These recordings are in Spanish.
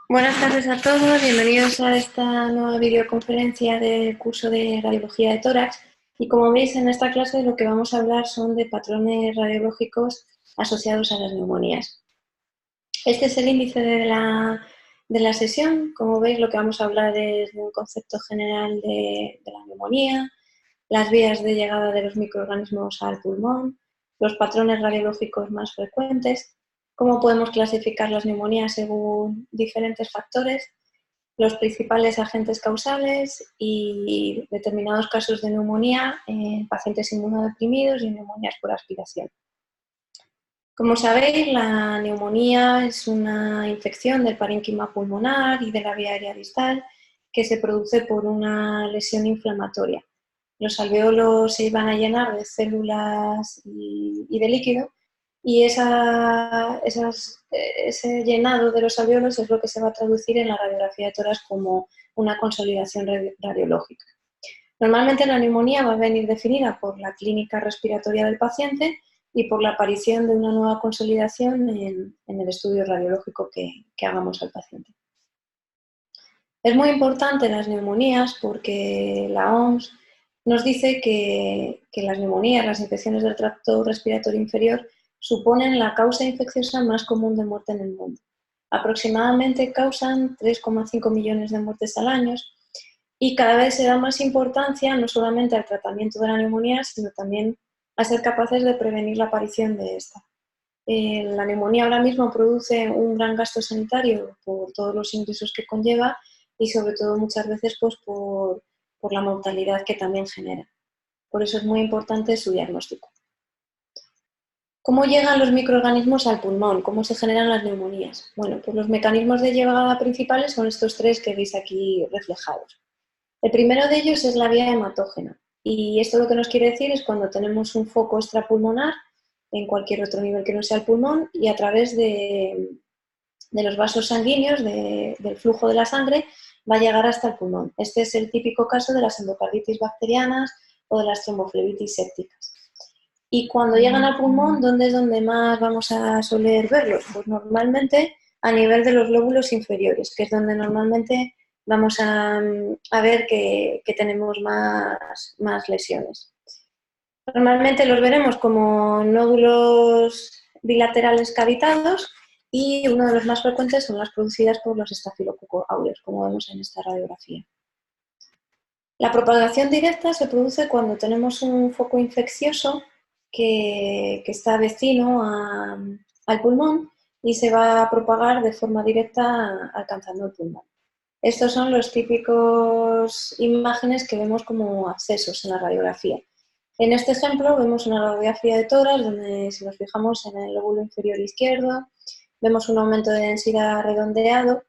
Buenas tardes a todos, bienvenidos a esta nueva videoconferencia del curso de Radiología de Tórax. Y como veis en esta clase lo que vamos a hablar son de patrones radiológicos asociados a las neumonías. Este es el índice de la sesión. Como veis, lo que vamos a hablar es de un concepto general de la neumonía, las vías de llegada de los microorganismos al pulmón, los patrones radiológicos más frecuentes, cómo podemos clasificar las neumonías según diferentes factores, los principales agentes causales y determinados casos de neumonía en pacientes inmunodeprimidos y neumonías por aspiración. Como sabéis, la neumonía es una infección del parénquima pulmonar y de la vía aérea distal que se produce por una lesión inflamatoria. Los alveolos se van a llenar de células y de líquido y ese llenado de los alveolos es lo que se va a traducir en la radiografía de tórax como una consolidación radiológica. Normalmente la neumonía va a venir definida por la clínica respiratoria del paciente y por la aparición de una nueva consolidación en el estudio radiológico que hagamos al paciente. Es muy importante las neumonías porque la OMS nos dice que las neumonías, las infecciones del tracto respiratorio inferior, suponen la causa infecciosa más común de muerte en el mundo. Aproximadamente causan 3,5 millones de muertes al año y cada vez se da más importancia no solamente al tratamiento de la neumonía, sino también a ser capaces de prevenir la aparición de esta. La neumonía ahora mismo produce un gran gasto sanitario por todos los ingresos que conlleva y sobre todo muchas veces pues, por la mortalidad que también genera. Por eso es muy importante su diagnóstico. ¿Cómo llegan los microorganismos al pulmón? ¿Cómo se generan las neumonías? Bueno, pues los mecanismos de llegada principales son estos tres que veis aquí reflejados. El primero de ellos es la vía hematógena y esto lo que nos quiere decir es cuando tenemos un foco extrapulmonar en cualquier otro nivel que no sea el pulmón y a través de los vasos sanguíneos, del flujo de la sangre, va a llegar hasta el pulmón. Este es el típico caso de las endocarditis bacterianas o de las tromboflebitis sépticas. Y cuando llegan al pulmón, ¿dónde es donde más vamos a soler verlos? Pues normalmente a nivel de los lóbulos inferiores, que es donde normalmente vamos a ver que tenemos más lesiones. Normalmente los veremos como nódulos bilaterales cavitados y uno de los más frecuentes son las producidas por los estafilococcus aureus, como vemos en esta radiografía. La propagación directa se produce cuando tenemos un foco infeccioso que está vecino al pulmón y se va a propagar de forma directa alcanzando el pulmón. Estos son los típicos imágenes que vemos como abscesos en la radiografía. En este ejemplo vemos una radiografía de tórax donde si nos fijamos en el lóbulo inferior izquierdo vemos un aumento de densidad redondeado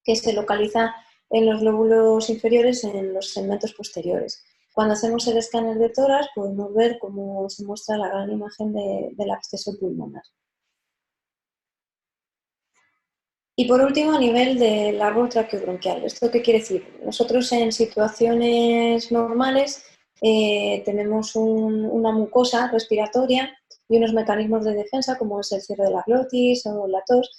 que se localiza en los lóbulos inferiores en los segmentos posteriores. Cuando hacemos el escáner de tórax podemos ver cómo se muestra la gran imagen del absceso pulmonar. Y por último, a nivel del árbol traqueobronquial. ¿Esto qué quiere decir? Nosotros en situaciones normales tenemos una mucosa respiratoria y unos mecanismos de defensa como es el cierre de la glotis o la tos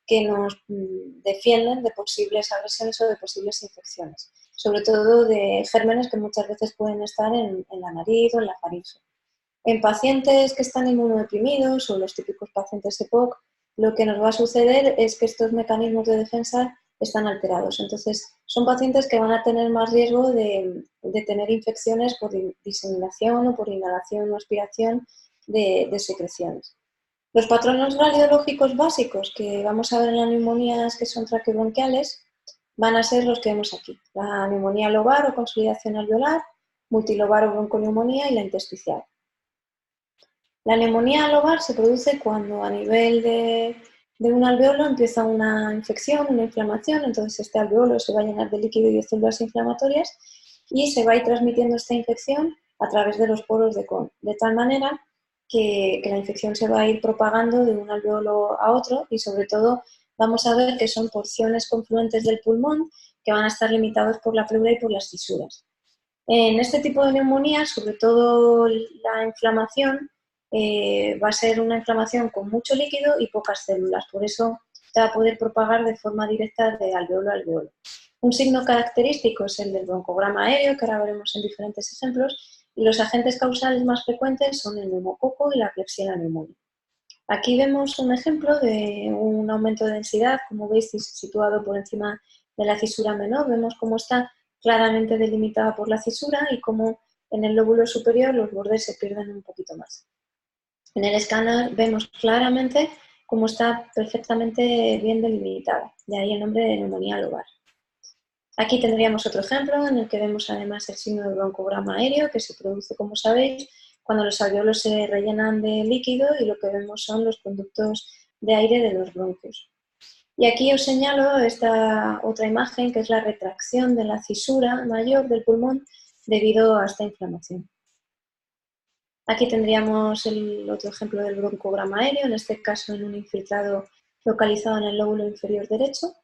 que nos defienden de posibles agresiones o de posibles infecciones, sobre todo de gérmenes que muchas veces pueden estar en la nariz o en la faringe. En pacientes que están inmunodeprimidos o los típicos pacientes EPOC, lo que nos va a suceder es que estos mecanismos de defensa están alterados. Entonces, son pacientes que van a tener más riesgo de tener infecciones por diseminación o por inhalación o aspiración de secreciones. Los patrones radiológicos básicos que vamos a ver en las neumonías que son traqueobronquiales van a ser los que vemos aquí. La neumonía lobar o consolidación alveolar, multilobar o bronconeumonía y la intersticial. La neumonía lobar se produce cuando a nivel de un alveolo empieza una infección, una inflamación, entonces este alveolo se va a llenar de líquido y de células inflamatorias y se va a ir transmitiendo esta infección a través de los poros de Kohn, de tal manera que la infección se va a ir propagando de un alveolo a otro y sobre todo vamos a ver que son porciones confluentes del pulmón que van a estar limitados por la pleura y por las fisuras. En este tipo de neumonía, sobre todo la inflamación, va a ser una inflamación con mucho líquido y pocas células. Por eso te va a poder propagar de forma directa de alveolo a alveolo. Un signo característico es el del broncograma aéreo, que ahora veremos en diferentes ejemplos, y los agentes causales más frecuentes son el neumococo y la Klebsiella pneumoniae. Aquí vemos un ejemplo de un aumento de densidad, como veis, situado por encima de la cisura menor. Vemos cómo está claramente delimitada por la cisura y cómo en el lóbulo superior los bordes se pierden un poquito más. En el escáner vemos claramente cómo está perfectamente bien delimitada, de ahí el nombre de neumonía lobar. Aquí tendríamos otro ejemplo en el que vemos además el signo del broncograma aéreo, que se produce, como sabéis, cuando los alveolos se rellenan de líquido y lo que vemos son los conductos de aire de los bronquios. Y aquí os señalo esta otra imagen, que es la retracción de la cisura mayor del pulmón debido a esta inflamación. Aquí tendríamos el otro ejemplo del broncograma aéreo, en este caso en un infiltrado localizado en el lóbulo inferior derecho.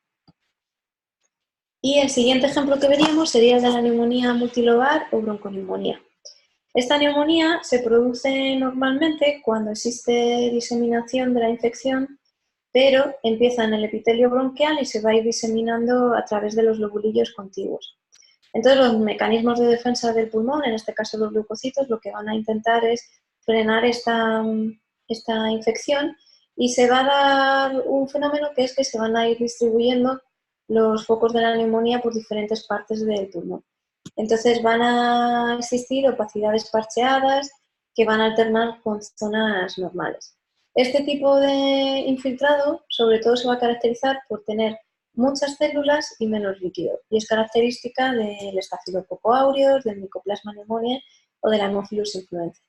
Y el siguiente ejemplo que veríamos sería el de la neumonía multilobar o bronconeumonía. Esta neumonía se produce normalmente cuando existe diseminación de la infección, pero empieza en el epitelio bronquial y se va a ir diseminando a través de los lobulillos contiguos. Entonces, los mecanismos de defensa del pulmón, en este caso los leucocitos, lo que van a intentar es frenar esta infección y se va a dar un fenómeno que es que se van a ir distribuyendo los focos de la neumonía por diferentes partes del pulmón. Entonces van a existir opacidades parcheadas que van a alternar con zonas normales. Este tipo de infiltrado sobre todo se va a caracterizar por tener muchas células y menos líquido, y es característica del Staphylococcus aureus, del Mycoplasma pneumoniae o del Haemophilus influenzae.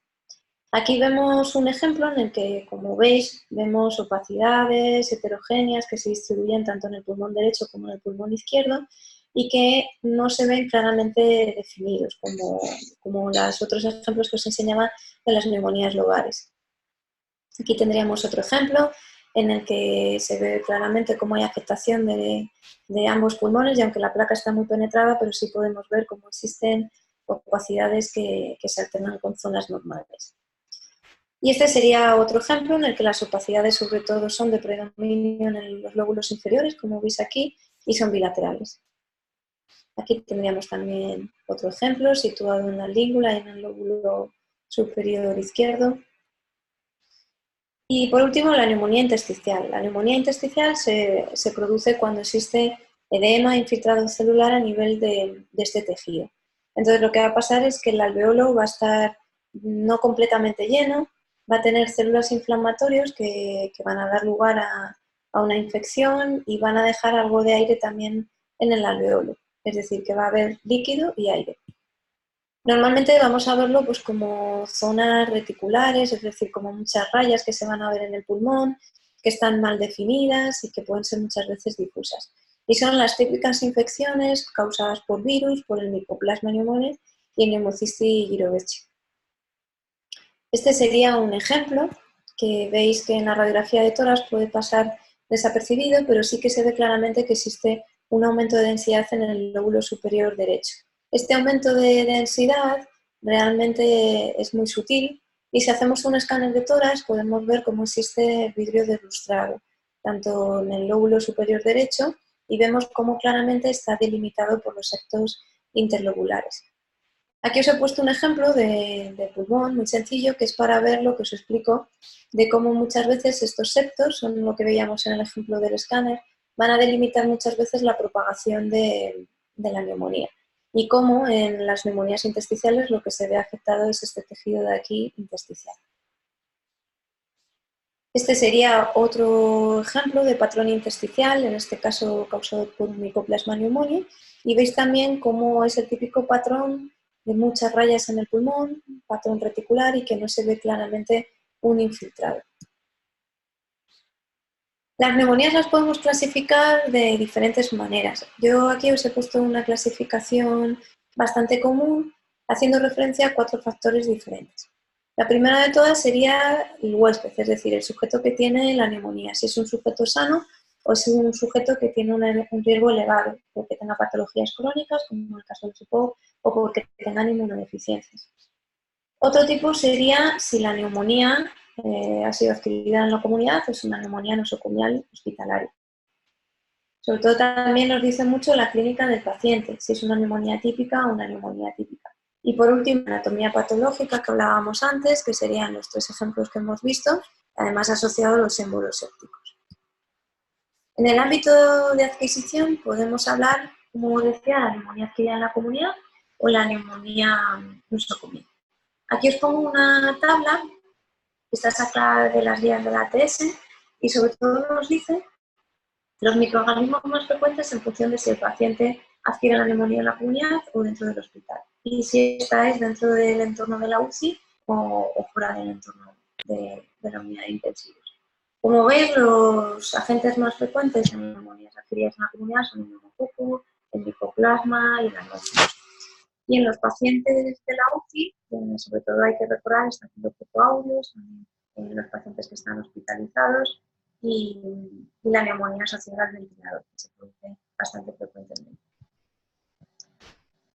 Aquí vemos un ejemplo en el que, como veis, vemos opacidades heterogéneas que se distribuyen tanto en el pulmón derecho como en el pulmón izquierdo y que no se ven claramente definidos, como los otros ejemplos que os enseñaba de las neumonías lobares. Aquí tendríamos otro ejemplo en el que se ve claramente cómo hay afectación de ambos pulmones, y aunque la placa está muy penetrada, pero sí podemos ver cómo existen opacidades que se alternan con zonas normales. Y este sería otro ejemplo en el que las opacidades sobre todo son de predominio en los lóbulos inferiores, como veis aquí, y son bilaterales. Aquí tendríamos también otro ejemplo situado en la língula y en el lóbulo superior izquierdo. Y por último, la neumonía intersticial. La neumonía intersticial se produce cuando existe edema infiltrado celular a nivel de este tejido. Entonces lo que va a pasar es que el alveolo va a estar no completamente lleno, va a tener células inflamatorias que van a dar lugar a una infección y van a dejar algo de aire también en el alveolo. Es decir, que va a haber líquido y aire. Normalmente vamos a verlo pues, como zonas reticulares, es decir, como muchas rayas que se van a ver en el pulmón, que están mal definidas y que pueden ser muchas veces difusas. Y son las típicas infecciones causadas por virus, por el Mycoplasma pneumoniae y el Pneumocystis jirovecii. Este sería un ejemplo que veis que en la radiografía de tórax puede pasar desapercibido, pero sí que se ve claramente que existe un aumento de densidad en el lóbulo superior derecho. Este aumento de densidad realmente es muy sutil y si hacemos un escáner de tórax podemos ver cómo existe vidrio deslustrado, tanto en el lóbulo superior derecho, y vemos cómo claramente está delimitado por los septos interlobulares. Aquí os he puesto un ejemplo de pulmón muy sencillo, que es para ver lo que os explico de cómo muchas veces estos septos, son lo que veíamos en el ejemplo del escáner, van a delimitar muchas veces la propagación de la neumonía. Y cómo en las neumonías intersticiales lo que se ve afectado es este tejido de aquí intersticial. Este sería otro ejemplo de patrón intersticial, en este caso causado por un Mycoplasma pneumoniae, y veis también cómo es el típico patrón de muchas rayas en el pulmón, patrón reticular, y que no se ve claramente un infiltrado. Las neumonías las podemos clasificar de diferentes maneras. Yo aquí os he puesto una clasificación bastante común, haciendo referencia a 4 factores diferentes. La primera de todas sería el huésped, es decir, el sujeto que tiene la neumonía, si es un sujeto sano o si es un sujeto que tiene un riesgo elevado, porque tenga patologías crónicas, como en el caso del SIPO, o porque tengan inmunodeficiencias. Otro tipo sería si la neumonía ha sido adquirida en la comunidad o es una neumonía nosocomial hospitalaria. Sobre todo también nos dice mucho la clínica del paciente, si es una neumonía típica o una neumonía típica. Y por último, anatomía patológica que hablábamos antes, que serían los 3 ejemplos que hemos visto, además asociado a los émbolos sépticos. En el ámbito de adquisición podemos hablar, como decía, de la neumonía adquirida en la comunidad o la neumonía nosocomial. Aquí os pongo una tabla que está sacada de las guías de la ATS y sobre todo nos dice los microorganismos más frecuentes en función de si el paciente adquiere la neumonía en la comunidad o dentro del hospital. Y si esta es dentro del entorno de la UCI o fuera del entorno de la unidad de intensivos. Como veis, los agentes más frecuentes en neumonías adquiridas en la comunidad son el neumococo, el micoplasma y el anófilo. Y en los pacientes de la UCI, sobre todo hay que recordar, están haciendo Staphylococcus aureus, en los pacientes que están hospitalizados y la neumonía asociada al ventilador, que se produce bastante frecuentemente.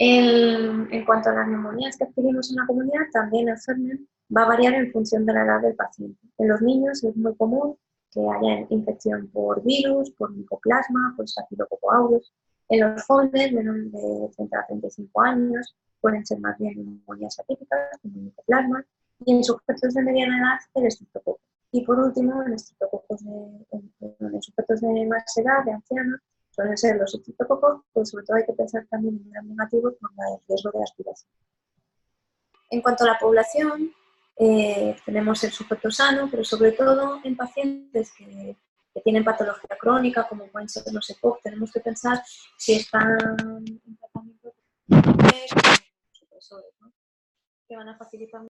En cuanto a las neumonías que adquirimos en la comunidad, también el germen va a variar en función de la edad del paciente. En los niños es muy común que haya infección por virus, por micoplasma, por Staphylococcus aureus. En los jóvenes, menores de 30 a 35 años, pueden ser más bien neumonías atípicas, como el micoplasma, y en sujetos de mediana edad, el estreptococo. Y por último, en sujetos de más edad, de ancianos, suelen ser los estreptococos, pero sobre todo hay que pensar también en gran negativo por el riesgo de aspiración. En cuanto a la población, tenemos el sujeto sano, pero sobre todo en pacientes que tienen patología crónica, como pueden ser los EPOC, tenemos que pensar si están en tratamiento con supresores, ¿no? Que van a facilitar